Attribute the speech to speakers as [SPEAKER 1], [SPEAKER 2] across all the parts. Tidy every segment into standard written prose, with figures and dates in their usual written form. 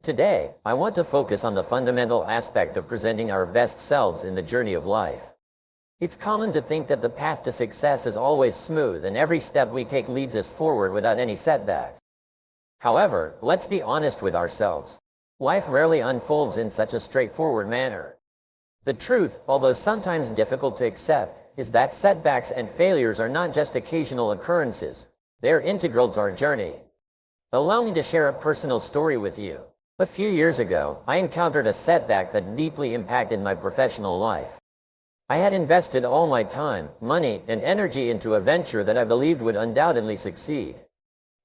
[SPEAKER 1] Today, I want to focus on the fundamental aspect of presenting our best selves in the journey of life. It's common to think that the path to success is always smooth and every step we take leads us forward without any setbacks. However, let's be honest with ourselves. Life rarely unfolds in such a straightforward manner. The truth, although sometimes difficult to accept, is that setbacks and failures are not just occasional occurrences. They're integral to our journey. Allow me to share a personal story with you. A few years ago, I encountered a setback that deeply impacted my professional life. I had invested all my time, money, and energy into a venture that I believed would undoubtedly succeed.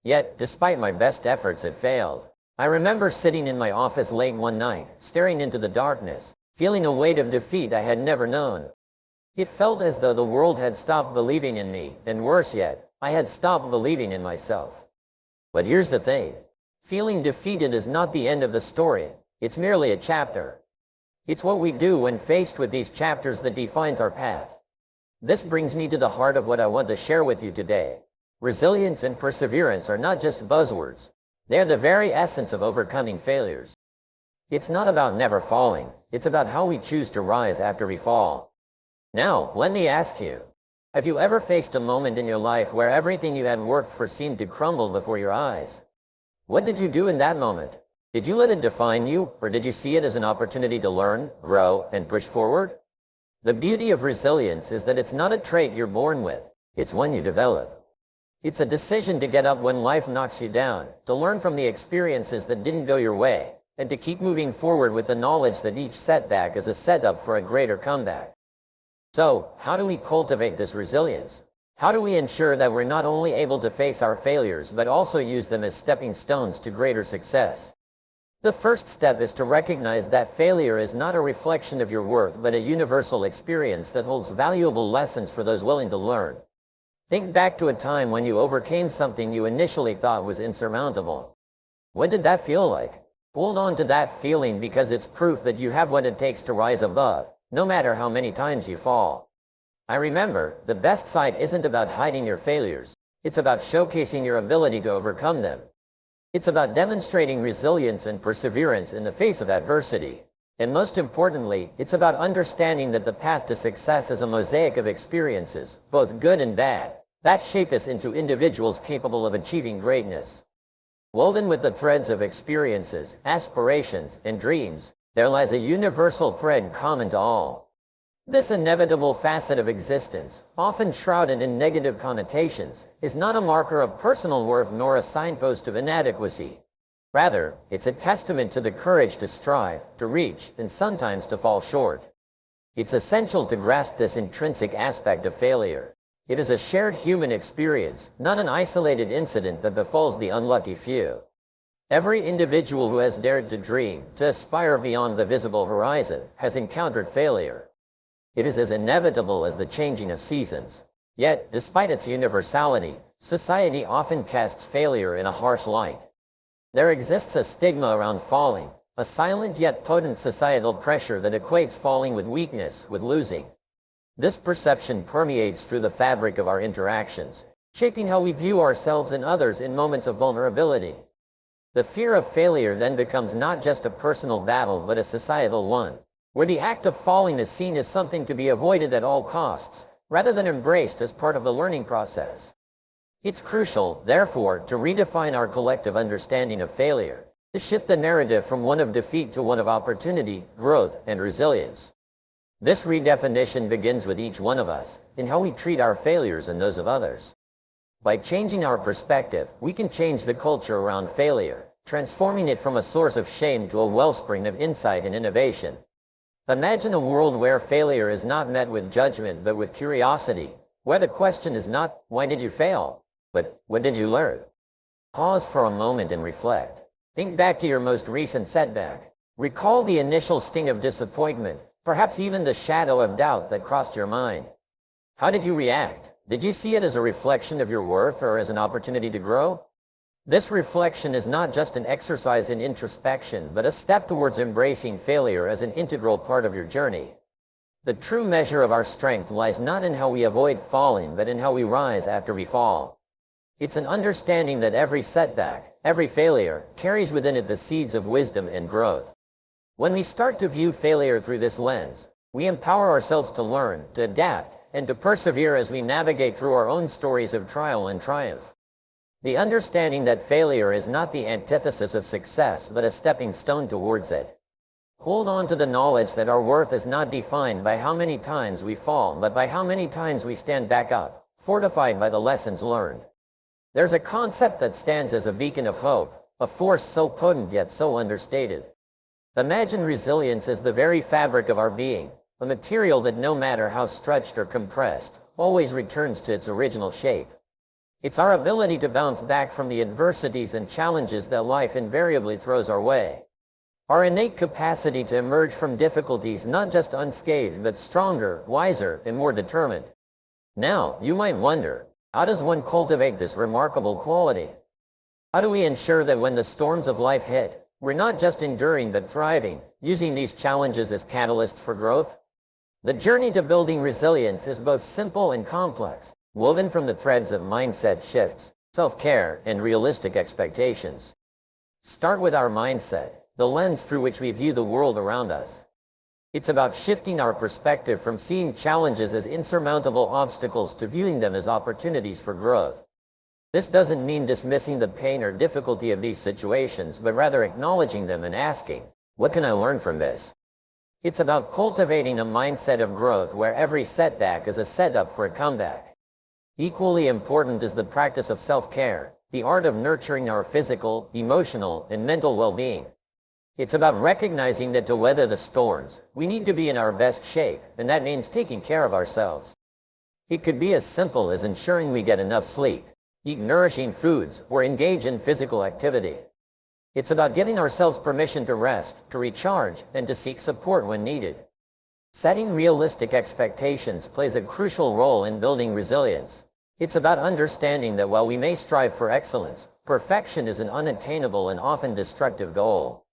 [SPEAKER 1] Yet, despite my best efforts, it failed. I remember sitting in my office late one night, staring into the darkness, feeling a weight of defeat I had never known. It felt as though the world had stopped believing in me, and worse yet, I had stopped believing in myself. But here's the thing. Feeling defeated is not the end of the story. It's merely a chapter. It's what we do when faced with these chapters that defines our path. This brings me to the heart of what I want to share with you today. Resilience and perseverance are not just buzzwords. They're the very essence of overcoming failures. It's not about never falling. It's about how we choose to rise after we fall. Now, let me ask you, have you ever faced a moment in your life where everything you had worked for seemed to crumble before your eyes? What did you do in that moment? Did you let it define you, or did you see it as an opportunity to learn, grow, and push forward? The beauty of resilience is that it's not a trait you're born with. It's one you develop. It's a decision to get up when life knocks you down, to learn from the experiences that didn't go your way, and to keep moving forward with the knowledge that each setback is a setup for a greater comeback. So, how do we cultivate this resilience? How do we ensure that we're not only able to face our failures but also use them as stepping stones to greater success? The first step is to recognize that failure is not a reflection of your worth but a universal experience that holds valuable lessons for those willing to learn. Think back to a time when you overcame something you initially thought was insurmountable. What did that feel like? Hold on to that feeling because it's proof that you have what it takes to rise above, no matter how many times you fall. I remember, the best side isn't about hiding your failures. It's about showcasing your ability to overcome them. It's about demonstrating resilience and perseverance in the face of adversity. And most importantly, it's about understanding that the path to success is a mosaic of experiences, both good and bad, that shape us into individuals capable of achieving greatness. Woven with the threads of experiences, aspirations, and dreams, there lies a universal thread common to all. This inevitable facet of existence, often shrouded in negative connotations, is not a marker of personal worth nor a signpost of inadequacy. Rather, it's a testament to the courage to strive, to reach, and sometimes to fall short. It's essential to grasp this intrinsic aspect of failure. It is a shared human experience, not an isolated incident that befalls the unlucky few. Every individual who has dared to dream, to aspire beyond the visible horizon, has encountered failure. It is as inevitable as the changing of seasons. Yet, despite its universality, society often casts failure in a harsh light. There exists a stigma around falling, a silent yet potent societal pressure that equates falling with weakness, with losing. This perception permeates through the fabric of our interactions, shaping how we view ourselves and others in moments of vulnerability. The fear of failure then becomes not just a personal battle but a societal one, where the act of falling is seen as something to be avoided at all costs, rather than embraced as part of the learning process. It's crucial, therefore, to redefine our collective understanding of failure, to shift the narrative from one of defeat to one of opportunity, growth, and resilience. This redefinition begins with each one of us, in how we treat our failures and those of others. By changing our perspective, we can change the culture around failure, transforming it from a source of shame to a wellspring of insight and innovation. Imagine a world where failure is not met with judgment but with curiosity, where the question is not, why did you fail? But, what did you learn? Pause for a moment and reflect. Think back to your most recent setback. Recall the initial sting of disappointment, perhaps even the shadow of doubt that crossed your mind. How did you react? Did you see it as a reflection of your worth or as an opportunity to grow? This reflection is not just an exercise in introspection, but a step towards embracing failure as an integral part of your journey. The true measure of our strength lies not in how we avoid falling, but in how we rise after we fall. It's an understanding that every setback, every failure, carries within it the seeds of wisdom and growth. When we start to view failure through this lens, we empower ourselves to learn, to adapt, and to persevere as we navigate through our own stories of trial and triumph. The understanding that failure is not the antithesis of success but a stepping stone towards it. Hold on to the knowledge that our worth is not defined by how many times we fall but by how many times we stand back up, fortified by the lessons learned. There's a concept that stands as a beacon of hope, a force so potent yet so understated. Imagine resilience as the very fabric of our being, a material that no matter how stretched or compressed, always returns to its original shape. It's our ability to bounce back from the adversities and challenges that life invariably throws our way. Our innate capacity to emerge from difficulties not just unscathed but stronger, wiser, and more determined. Now, you might wonder, how does one cultivate this remarkable quality? How do we ensure that when the storms of life hit, we're not just enduring but thriving, using these challenges as catalysts for growth? The journey to building resilience is both simple and complex, woven from the threads of mindset shifts, self-care, and realistic expectations. Start with our mindset, the lens through which we view the world around us. It's about shifting our perspective from seeing challenges as insurmountable obstacles to viewing them as opportunities for growth. This doesn't mean dismissing the pain or difficulty of these situations, but rather acknowledging them and asking, what can I learn from this? It's about cultivating a mindset of growth where every setback is a setup for a comeback. Equally important is the practice of self-care, the art of nurturing our physical, emotional, and mental well-being. It's about recognizing that to weather the storms, we need to be in our best shape, and that means taking care of ourselves. It could be as simple as ensuring we get enough sleep, eat nourishing foods, or engage in physical activity. It's about giving ourselves permission to rest, to recharge, and to seek support when needed. Setting realistic expectations plays a crucial role in building resilience. It's about understanding that while we may strive for excellence, perfection is an unattainable and often destructive goal.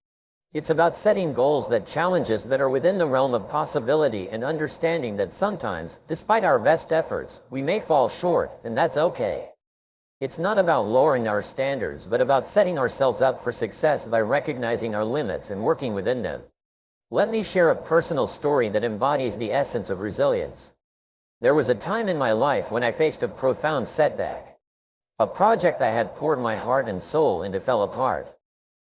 [SPEAKER 1] It's about setting goals that challenge us that are within the realm of possibility and understanding that sometimes, despite our best efforts, we may fall short, and that's okay. It's not about lowering our standards, but about setting ourselves up for success by recognizing our limits and working within them. Let me share a personal story that embodies the essence of resilience. There was a time in my life when I faced a profound setback. A project I had poured my heart and soul into fell apart.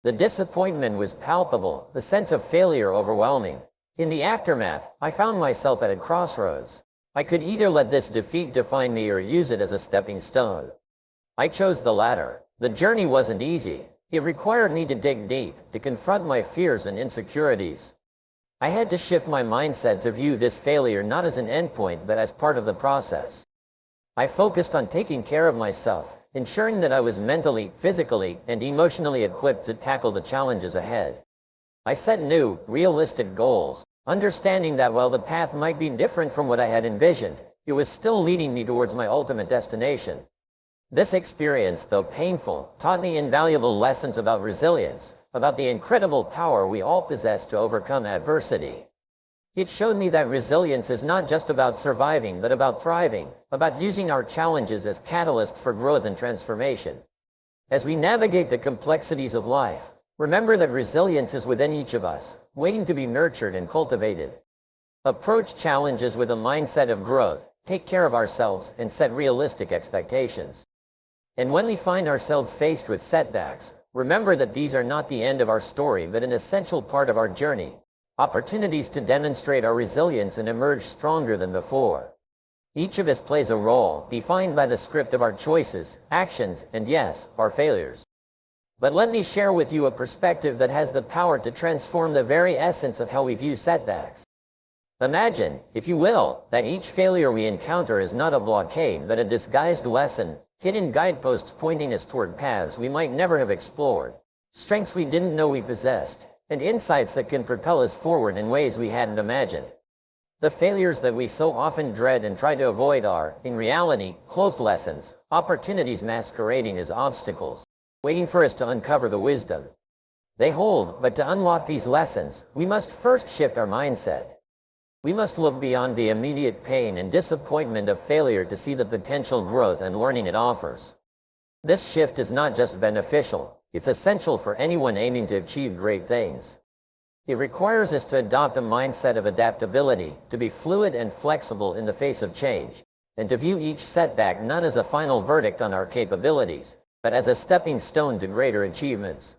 [SPEAKER 1] The disappointment was palpable, the sense of failure overwhelming. In the aftermath, I found myself at a crossroads. I could either let this defeat define me or use it as a stepping stone. I chose the latter. The journey wasn't easy. It required me to dig deep, to confront my fears and insecurities. I had to shift my mindset to view this failure not as an endpoint but as part of the process. I focused on taking care of myself, ensuring that I was mentally, physically, and emotionally equipped to tackle the challenges ahead. I set new, realistic goals, understanding that while the path might be different from what I had envisioned, it was still leading me towards my ultimate destination. This experience, though painful, taught me invaluable lessons about resilience, about the incredible power we all possess to overcome adversity. It showed me that resilience is not just about surviving, but about thriving, about using our challenges as catalysts for growth and transformation. As we navigate the complexities of life, remember that resilience is within each of us, waiting to be nurtured and cultivated. Approach challenges with a mindset of growth, take care of ourselves, and set realistic expectations. And when we find ourselves faced with setbacks, remember that these are not the end of our story but an essential part of our journey. Opportunities to demonstrate our resilience and emerge stronger than before. Each of us plays a role, defined by the script of our choices, actions, and yes, our failures. But let me share with you a perspective that has the power to transform the very essence of how we view setbacks. Imagine, if you will, that each failure we encounter is not a blockade but a disguised lesson, hidden guideposts pointing us toward paths we might never have explored, strengths we didn't know we possessed, and insights that can propel us forward in ways we hadn't imagined. The failures that we so often dread and try to avoid are, in reality, cloaked lessons, opportunities masquerading as obstacles, waiting for us to uncover the wisdom they hold. But to unlock these lessons, we must first shift our mindset. We must look beyond the immediate pain and disappointment of failure to see the potential growth and learning it offers. This shift is not just beneficial, it's essential for anyone aiming to achieve great things. It requires us to adopt a mindset of adaptability, to be fluid and flexible in the face of change, and to view each setback not as a final verdict on our capabilities, but as a stepping stone to greater achievements.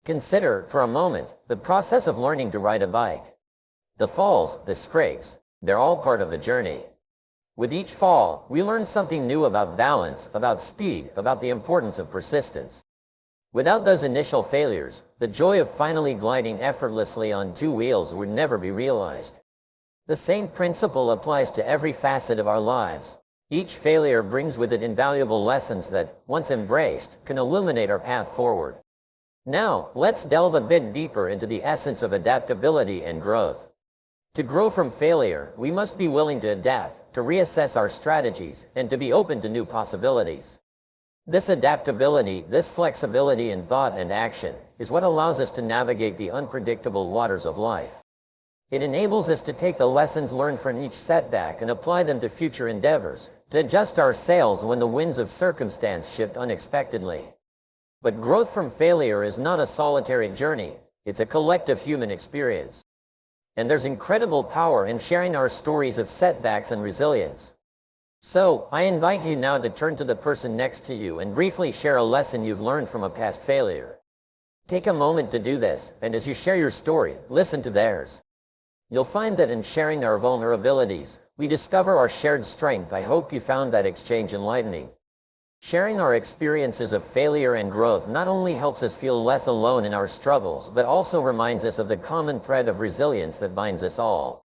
[SPEAKER 1] Consider, for a moment, the process of learning to ride a bike. The falls, the scrapes, they're all part of the journey. With each fall, we learn something new about balance, about speed, about the importance of persistence. Without those initial failures, the joy of finally gliding effortlessly on two wheels would never be realized. The same principle applies to every facet of our lives. Each failure brings with it invaluable lessons that, once embraced, can illuminate our path forward. Now, let's delve a bit deeper into the essence of adaptability and growth. To grow from failure, we must be willing to adapt, to reassess our strategies, and to be open to new possibilities. This adaptability, this flexibility in thought and action, is what allows us to navigate the unpredictable waters of life. It enables us to take the lessons learned from each setback and apply them to future endeavors, to adjust our sails when the winds of circumstance shift unexpectedly. But growth from failure is not a solitary journey, it's a collective human experience. And there's incredible power in sharing our stories of setbacks and resilience. So, I invite you now to turn to the person next to you and briefly share a lesson you've learned from a past failure. Take a moment to do this, and as you share your story, listen to theirs. You'll find that in sharing our vulnerabilities, we discover our shared strength. I hope you found that exchange enlightening. Sharing our experiences of failure and growth not only helps us feel less alone in our struggles, but also reminds us of the common thread of resilience that binds us all.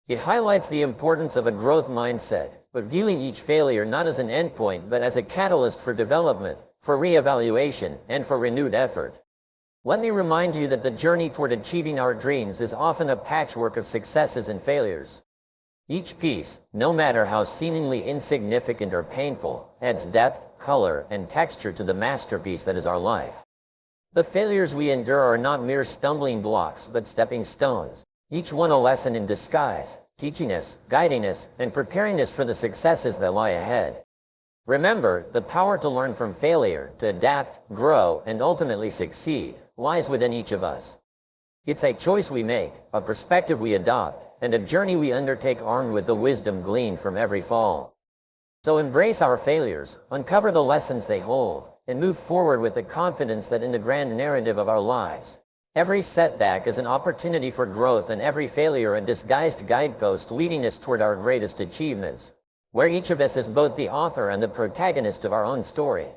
[SPEAKER 1] It highlights the importance of a growth mindset, but viewing each failure not as an endpoint but as a catalyst for development, for re-evaluation, and for renewed effort. Let me remind you that the journey toward achieving our dreams is often a patchwork of successes and failures. Each piece, no matter how seemingly insignificant or painful, adds depth, color, and texture to the masterpiece that is our life. The failures we endure are not mere stumbling blocks but stepping stones, each one a lesson in disguise, teaching us, guiding us, and preparing us for the successes that lie ahead. Remember, the power to learn from failure, to adapt, grow, and ultimately succeed, lies within each of us. It's a choice we make, a perspective we adopt, and a journey we undertake armed with the wisdom gleaned from every fall. So embrace our failures, uncover the lessons they hold, and move forward with the confidence that in the grand narrative of our lives, every setback is an opportunity for growth and every failure a disguised guidepost leading us toward our greatest achievements, where each of us is both the author and the protagonist of our own story.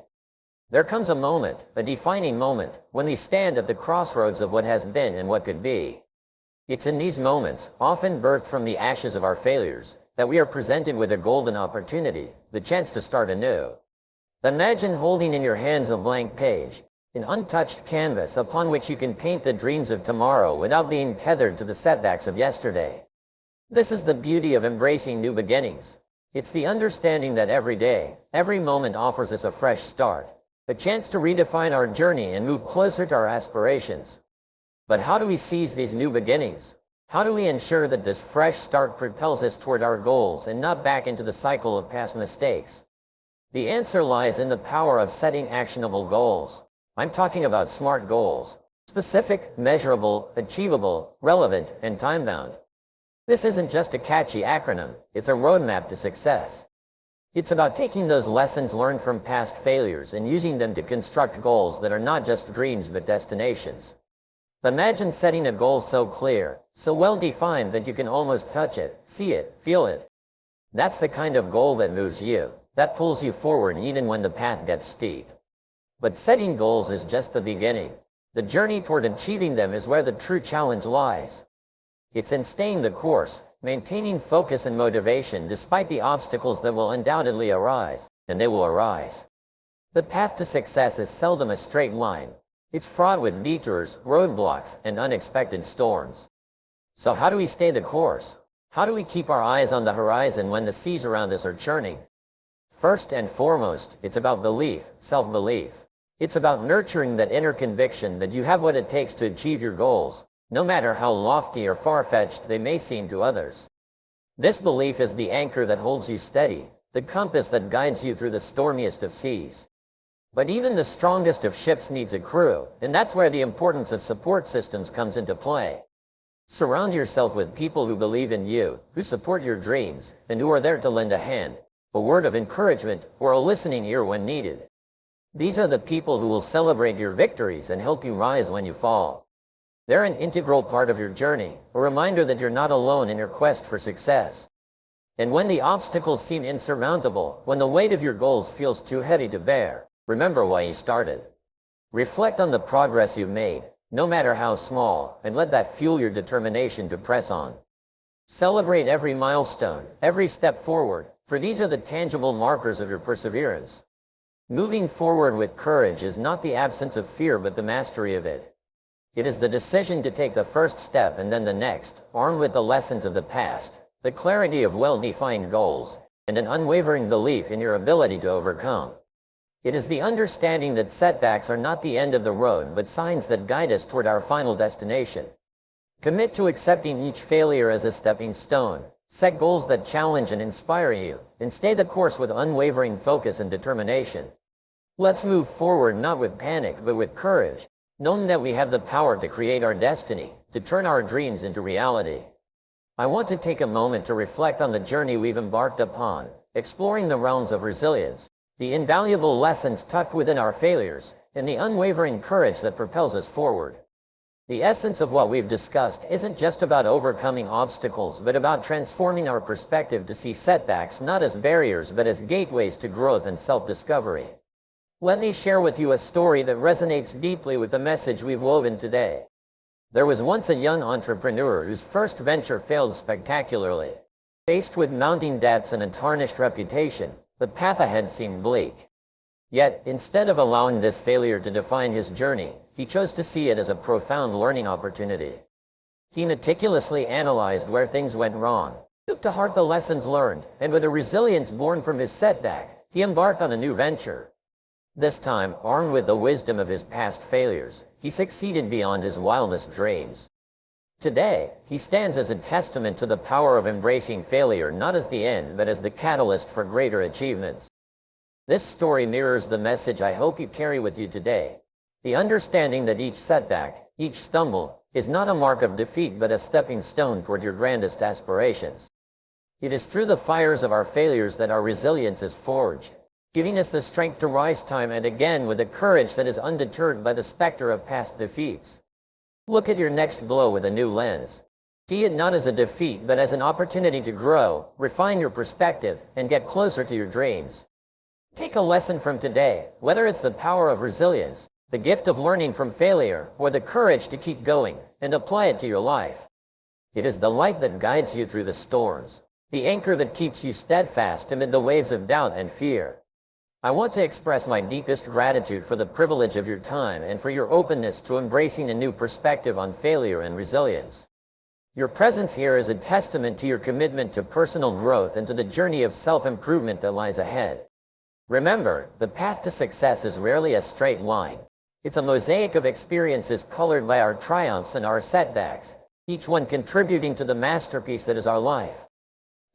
[SPEAKER 1] There comes a moment, a defining moment, when we stand at the crossroads of what has been and what could be. It's in these moments, often birthed from the ashes of our failures, that we are presented with a golden opportunity, the chance to start anew. Imagine holding in your hands a blank page, an untouched canvas upon which you can paint the dreams of tomorrow without being tethered to the setbacks of yesterday. This is the beauty of embracing new beginnings. It's the understanding that every day, every moment offers us a fresh start, a chance to redefine our journey and move closer to our aspirations. But how do we seize these new beginnings? How do we ensure that this fresh start propels us toward our goals and not back into the cycle of past mistakes? The answer lies in the power of setting actionable goals. I'm talking about SMART goals: specific, measurable, achievable, relevant, and time-bound. This isn't just a catchy acronym, it's a roadmap to success. It's about taking those lessons learned from past failures and using them to construct goals that are not just dreams but destinations. Imagine setting a goal so clear, so well defined that you can almost touch it, see it, feel it. That's the kind of goal that moves you, that pulls you forward even when the path gets steep. But setting goals is just the beginning. The journey toward achieving them is where the true challenge lies. It's in staying the course, maintaining focus and motivation despite the obstacles that will undoubtedly arise, and they will arise. The path to success is seldom a straight line. It's fraught with detours, roadblocks, and unexpected storms. So how do we stay the course? How do we keep our eyes on the horizon when the seas around us are churning? First and foremost, it's about belief, self-belief. It's about nurturing that inner conviction that you have what it takes to achieve your goals, no matter how lofty or far-fetched they may seem to others. This belief is the anchor that holds you steady, the compass that guides you through the stormiest of seas. But even the strongest of ships needs a crew, and that's where the importance of support systems comes into play. Surround yourself with people who believe in you, who support your dreams, and who are there to lend a hand, a word of encouragement, or a listening ear when needed. These are the people who will celebrate your victories and help you rise when you fall. They're an integral part of your journey, a reminder that you're not alone in your quest for success. And when the obstacles seem insurmountable, when the weight of your goals feels too heavy to bear, remember why you started. Reflect on the progress you've made, no matter how small, and let that fuel your determination to press on. Celebrate every milestone, every step forward, for these are the tangible markers of your perseverance. Moving forward with courage is not the absence of fear but the mastery of it. It is the decision to take the first step and then the next, armed with the lessons of the past, the clarity of well-defined goals, and an unwavering belief in your ability to overcome. It is the understanding that setbacks are not the end of the road but signs that guide us toward our final destination. Commit to accepting each failure as a stepping stone. Set goals that challenge and inspire you, and stay the course with unwavering focus and determination. Let's move forward not with panic but with courage, knowing that we have the power to create our destiny, to turn our dreams into reality. I want to take a moment to reflect on the journey we've embarked upon, exploring the realms of resilience, the invaluable lessons tucked within our failures, and the unwavering courage that propels us forward. The essence of what we've discussed isn't just about overcoming obstacles but about transforming our perspective to see setbacks not as barriers but as gateways to growth and self-discovery. Let me share with you a story that resonates deeply with the message we've woven today. There was once a young entrepreneur whose first venture failed spectacularly. Faced with mounting debts and a tarnished reputation, the path ahead seemed bleak. Yet, instead of allowing this failure to define his journey, he chose to see it as a profound learning opportunity. He meticulously analyzed where things went wrong, took to heart the lessons learned, and with a resilience born from his setback, he embarked on a new venture. This time, armed with the wisdom of his past failures, he succeeded beyond his wildest dreams. Today, he stands as a testament to the power of embracing failure not as the end but as the catalyst for greater achievements. This story mirrors the message I hope you carry with you today. The understanding that each setback, each stumble, is not a mark of defeat but a stepping stone toward your grandest aspirations. It is through the fires of our failures that our resilience is forged, giving us the strength to rise time and again with a courage that is undeterred by the specter of past defeats. Look at your next blow with a new lens. See it not as a defeat but as an opportunity to grow, refine your perspective, and get closer to your dreams. Take a lesson from today, whether it's the power of resilience, the gift of learning from failure, or the courage to keep going, and apply it to your life. It is the light that guides you through the storms, the anchor that keeps you steadfast amid the waves of doubt and fear. I want to express my deepest gratitude for the privilege of your time and for your openness to embracing a new perspective on failure and resilience. Your presence here is a testament to your commitment to personal growth and to the journey of self-improvement that lies ahead. Remember, the path to success is rarely a straight line. It's a mosaic of experiences colored by our triumphs and our setbacks, each one contributing to the masterpiece that is our life.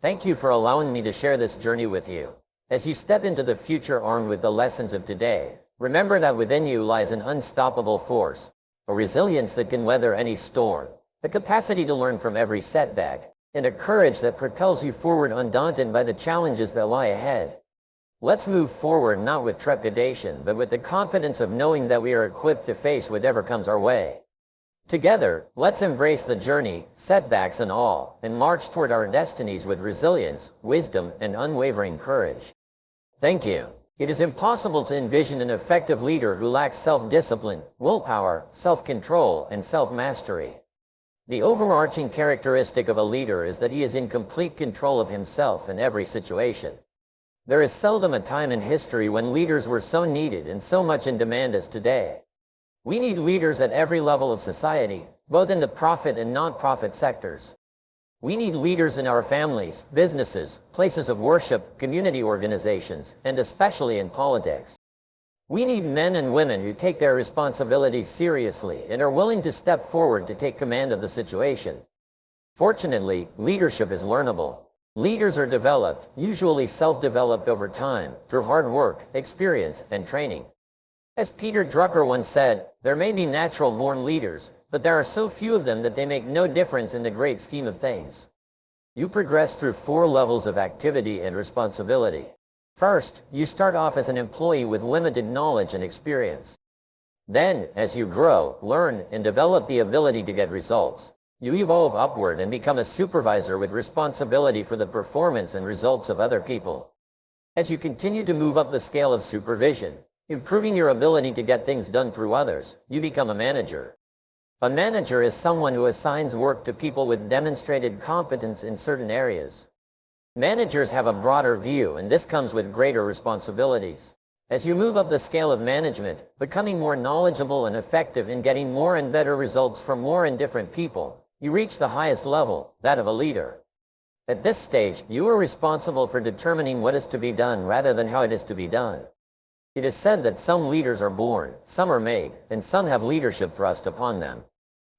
[SPEAKER 1] Thank you for allowing me to share this journey with you. As you step into the future armed with the lessons of today, remember that within you lies an unstoppable force, a resilience that can weather any storm, a capacity to learn from every setback, and a courage that propels you forward undaunted by the challenges that lie ahead. Let's move forward not with trepidation but with the confidence of knowing that we are equipped to face whatever comes our way. Together, let's embrace the journey, setbacks and all, and march toward our destinies with resilience, wisdom, and unwavering courage. Thank you. It is impossible to envision an effective leader who lacks self-discipline, willpower, self-control, and self-mastery. The overarching characteristic of a leader is that he is in complete control of himself in every situation. There is seldom a time in history when leaders were so needed and so much in demand as today. We need leaders at every level of society, both in the profit and non-profit sectors. We need leaders in our families, businesses, places of worship, community organizations, and especially in politics. We need men and women who take their responsibilities seriously and are willing to step forward to take command of the situation. Fortunately, leadership is learnable. Leaders are developed, usually self-developed over time, through hard work, experience, and training. As Peter Drucker once said, there may be natural-born leaders, but there are so few of them that they make no difference in the great scheme of things. You progress through 4 levels of activity and responsibility. First, you start off as an employee with limited knowledge and experience. Then, as you grow, learn, and develop the ability to get results, you evolve upward and become a supervisor with responsibility for the performance and results of other people. As you continue to move up the scale of supervision, improving your ability to get things done through others, you become a manager. A manager is someone who assigns work to people with demonstrated competence in certain areas. Managers have a broader view, and this comes with greater responsibilities. As you move up the scale of management, becoming more knowledgeable and effective in getting more and better results from more and different people, you reach the highest level, that of a leader. At this stage, you are responsible for determining what is to be done rather than how it is to be done. It is said that some leaders are born, some are made, and some have leadership thrust upon them.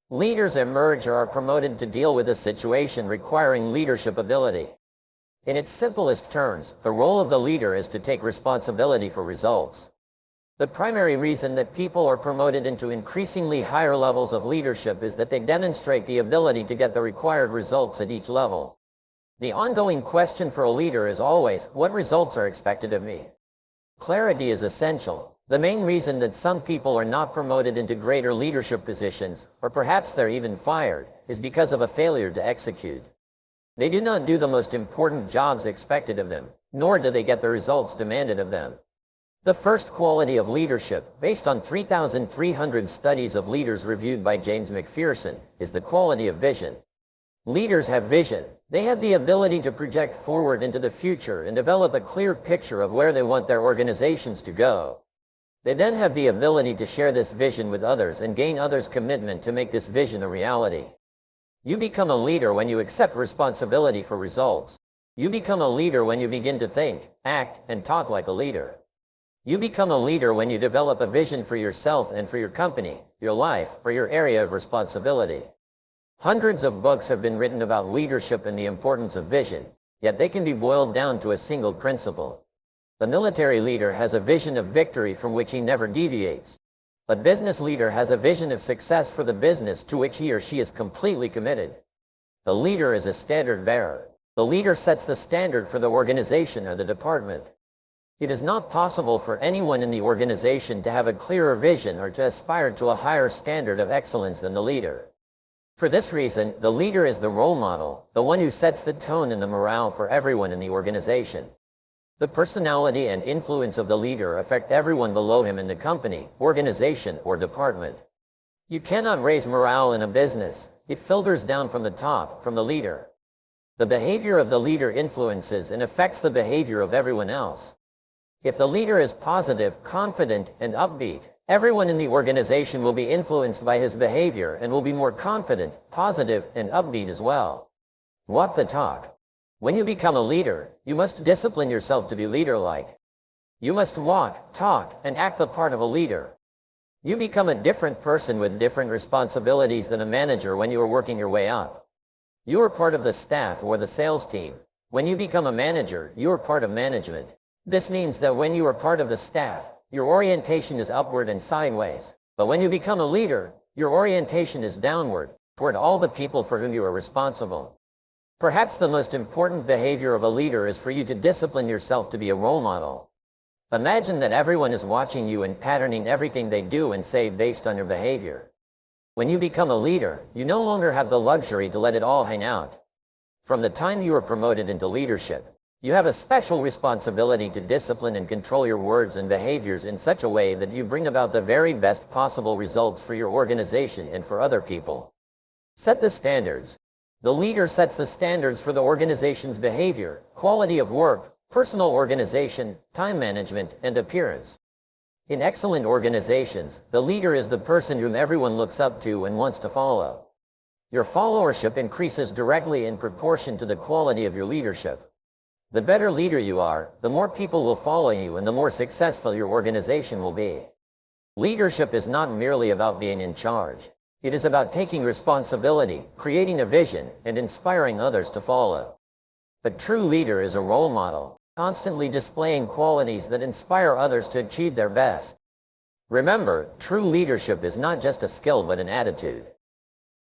[SPEAKER 1] Leaders emerge or are promoted to deal with a situation requiring leadership ability. In its simplest terms, the role of the leader is to take responsibility for results. The primary reason that people are promoted into increasingly higher levels of leadership is that they demonstrate the ability to get the required results at each level. The ongoing question for a leader is always, what results are expected of me? Clarity is essential. The main reason that some people are not promoted into greater leadership positions, or perhaps they're even fired, is because of a failure to execute. They do not do the most important jobs expected of them, nor do they get the results demanded of them. The first quality of leadership, based on 3,300 studies of leaders reviewed by James McPherson, is the quality of vision. Leaders have vision. They have the ability to project forward into the future and develop a clear picture of where they want their organizations to go. They then have the ability to share this vision with others and gain others' commitment to make this vision a reality. You become a leader when you accept responsibility for results. You become a leader when you begin to think, act, and talk like a leader. You become a leader when you develop a vision for yourself and for your company, your life, or your area of responsibility. Hundreds of books have been written about leadership and the importance of vision, yet they can be boiled down to a single principle. The military leader has a vision of victory from which he never deviates. A business leader has a vision of success for the business to which he or she is completely committed. The leader is a standard bearer. The leader sets the standard for the organization or the department. It is not possible for anyone in the organization to have a clearer vision or to aspire to a higher standard of excellence than the leader. For this reason, the leader is the role model, the one who sets the tone and the morale for everyone in the organization. The personality and influence of the leader affect everyone below him in the company, organization, or department. You cannot raise morale in a business. It filters down from the top, from the leader. The behavior of the leader influences and affects the behavior of everyone else. If the leader is positive, confident, and upbeat, everyone in the organization will be influenced by his behavior and will be more confident, positive, and upbeat as well. Walk the talk. When you become a leader, you must discipline yourself to be leader-like. You must walk, talk, and act the part of a leader. You become a different person with different responsibilities than a manager when you are working your way up. You are part of the staff or the sales team. When you become a manager, you are part of management. This means that when you are part of the staff, your orientation is upward and sideways. But when you become a leader, your orientation is downward, toward all the people for whom you are responsible. Perhaps the most important behavior of a leader is for you to discipline yourself to be a role model. Imagine that everyone is watching you and patterning everything they do and say based on your behavior. When you become a leader, you no longer have the luxury to let it all hang out. From the time you are promoted into leadership, you have a special responsibility to discipline and control your words and behaviors in such a way that you bring about the very best possible results for your organization and for other people. Set the standards. The leader sets the standards for the organization's behavior, quality of work, personal organization, time management, and appearance. In excellent organizations, the leader is the person whom everyone looks up to and wants to follow. Your followership increases directly in proportion to the quality of your leadership. The better leader you are, the more people will follow you and the more successful your organization will be. Leadership is not merely about being in charge. It is about taking responsibility, creating a vision, and inspiring others to follow. A true leader is a role model, constantly displaying qualities that inspire others to achieve their best. Remember, true leadership is not just a skill but an attitude.